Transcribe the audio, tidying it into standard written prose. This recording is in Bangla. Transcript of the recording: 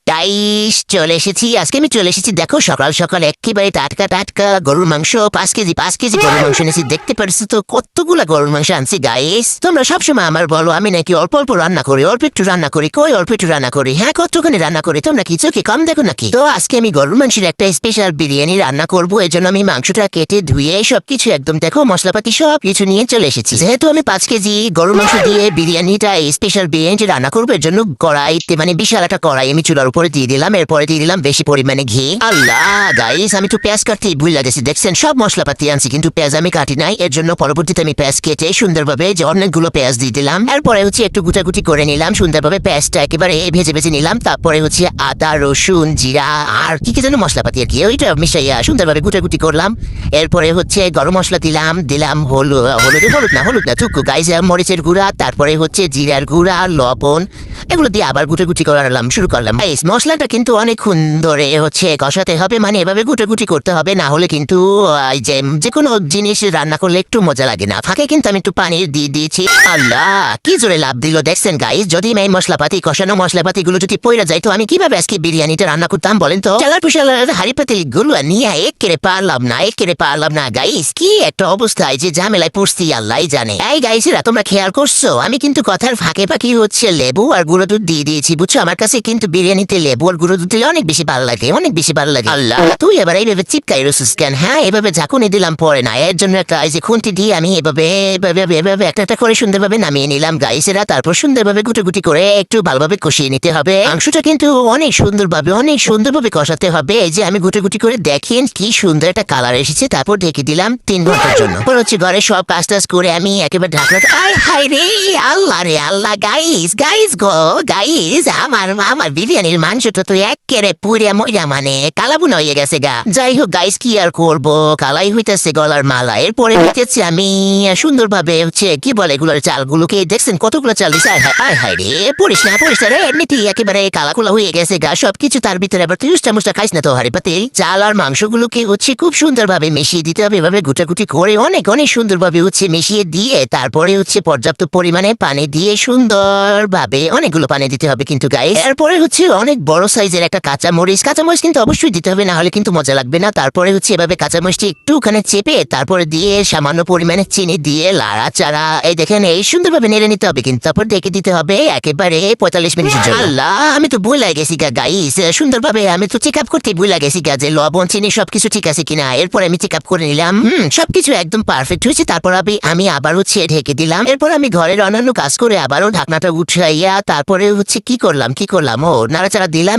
গাইস চলে এসেছি, আজকে আমি চলে এসেছি। দেখো সকাল সকাল একেবারে টাটকা টাটকা গরুর মাংস 5 কেজি গরুর মাংস এনেছি। দেখতে পারছো তো কতগুলা গরুর মাংস আনছি গাইস। তোমরা সবসময় আমার বলো আমি নাকি অল্প অল্প রান্না করি, অল্প একটু রান্না করি। কই অল্প একটু রান্না করি? হ্যাঁ, কতখানি রান্না করি, তোমরা কি চোখে কম দেখো নাকি? তো আজকে আমি গরুর মাংসের একটা স্পেশাল বিরিয়ানি রান্না করবো। এর জন্য আমি মাংসটা কেটে ধুয়ে সবকিছু একদম দেখো মশলাপাতি সব কিছু নিয়ে চলে এসেছি। যেহেতু আমি 5 কেজি গরুর মাংস দিয়ে বিরিয়ানিটা স্পেশাল বিরিয়ানি রান্না করবো, এর জন্য কড়াইতে মানে বিশাল একটা কড়াই আমি চুলার উপরে দিয়ে দিলাম। এরপরে দিয়ে দিলাম বেশি পরিমাণে ঘি। আল্লাহ গাইস, আমি তো পেঁয়াজ কাটতেই ভুলে গেছি। দেখছেন সব মশলাপাতি আনছি কিন্তু পেঁয়াজ আমি কাটি নাই। এর জন্য পরবর্তীতে আমি পেঁয়াজ কেটে সুন্দরভাবে যে অনেকগুলো পেঁয়াজ দিয়ে দিলাম। এরপরে হচ্ছে একটু গুটাগুটি করে নিলাম সুন্দরভাবে, পেঁয়াজটা একেবারে ভেজে ভেজে নিলাম। তারপরে হচ্ছে আদা রসুন জিরা আর কি কি যেন মশলাপাতি আর কি, ওইটা মিশাইয়া সুন্দরভাবে গুটাগুটি করলাম। এরপরে হচ্ছে গরম মশলা দিলাম হলুদ না চুকু গাইস, মরিচের গুঁড়া, তারপরে হচ্ছে জিরার গুঁড়া, লবণ, এগুলো দিয়ে আবার গুটাগুটি শুরু করলাম। মশলাটা কিন্তু অনেকক্ষণ ধরে হচ্ছে কষাতে হবে, মানে এভাবে গুটাগুটি করতে হবে, না হলে কিন্তু যে কোনো জিনিস রান্না করলে একটু মজা লাগে না। ফাঁকে কিন্তু আমি একটু পানি দিয়ে দিয়েছি। আল্লাহ কি জোরে লাভ দিল দেখছেন গাইস। যদি এই কষানো মশলাপাতি গুলো যদি পইরা যায় তো আমি কিভাবে আজকে বিরিয়ানিটা রান্না করতাম বলেন তো? চালার পুশালার হাড়ি পাতি গুলো নিয়ে একেরে পারলাম না গাইস। কি একটা অবস্থায় যে ঝামেলায় পড়ছি আল্লাহ জানে। এই গাইসেরা তোমরা খেয়াল করছো আমি কিন্তু কথার ফাঁকে ফাঁকি হচ্ছে লেবু আর গুঁড়ো দুধ দিয়ে দিয়েছি, বুঝছো? আমার কাছে কিন্তু বিরিয়ানিতে লেবু আর গুঁড়ো দুধ দিলে অনেক বেশি ভালো লাগে। আল্লাহ তুই এবার এইভাবে চিপকাই রসুস কেন? হ্যাঁ, এভাবে ঝাঁকুনি দিলাম পরে না, এর জন্য একটা এই যে খুন্তি দিয়ে আমি এভাবে একটা করে সুন্দরভাবে নামিয়ে নিলাম গাইসেরা। তারপর সুন্দরভাবে গুটি করে একটু ভালোভাবে কষিয়ে নিতে হবে। মাংসটা কিন্তু অনেক সুন্দরভাবে কষাতে হবে। এই যে আমি গুটি করে দেখেন কি সুন্দর একটা কালার এসেছে। তারপর ঢেকে দিলাম 3 ঘন্টার জন্য। হচ্ছে ঘরে সব কাজ করে আমি একেবারে ঢাকনা হাই রে আল্লাহ গাইস আমার বিরিয়ানির মাংসটা তো একেবারে পুরিয়া মইরা মানে কালাবুনা হয়ে গেছে গা। যাই হোক গাইস, কি আর করবো, কালাই হইতেছে গলার মালা। এরপরে হইতেছে আমি সুন্দরভাবে হচ্ছে কি বলে এগুলোর চালগুলোকে দেখছেন কতগুলো চাল দিচ্ছে। হাই রে পড়িস না রে, এমনিতেই একেবারে কালাকুলা হয়ে গেছে গা সবকিছু। তার ভিতরে আবার তুই মুষ্টা খাইস না তো হারি পাতে। চাল আর মাংসগুলোকে হচ্ছে খুব সুন্দরভাবে মিশিয়ে দিতে হবে, এভাবে গুটাগুটি করে অনেক সুন্দরভাবে হচ্ছে মিশিয়ে দিয়ে তারপরে হচ্ছে পর্যাপ্ত পরিমাণে পানি দিয়ে সুন্দরভাবে অনেকগুলো পানি দিতে হবে কিন্তু গাইস। এরপরে হচ্ছে অনেক বড় সাইজের একটা কাঁচামরিচ কিন্তু অবশ্যই দিতে হবে, না হলে কিন্তু মজা লাগবে না। তারপরে হচ্ছে এভাবে কাঁচামরিচটি একটু ওখানে চেপে তারপরে দিয়ে সামান্য পরিমাণে চিনি দিয়ে লাড়া চাড়া এই দেখেন এই সুন্দরভাবে নেড়ে নিতে হবে কিন্তু। তারপর ডেকে দিতে হবে একেবারে 45 মিনিটের জন্য। আল্লাহ আমি তো ভুলে গেছি গাইস, সুন্দরভাবে আমি তো চেক আপ করতে ভুলে গেছি যে লবণ চিনি সবকিছু ঠিক আছে কিনা। এরপর আমি চেক আপ করে নিলাম, সবকিছু একদম পারফেক্ট হয়েছে। তারপর আমি আবার হচ্ছে ঢেকে দিলাম। এরপর আমি ঘরের অন্যান্য কাজ করে আবারও ঢাকনাটা উঠাইয়া তারপরে হচ্ছে কি করলাম ও নাড়াচাড়া দিলাম।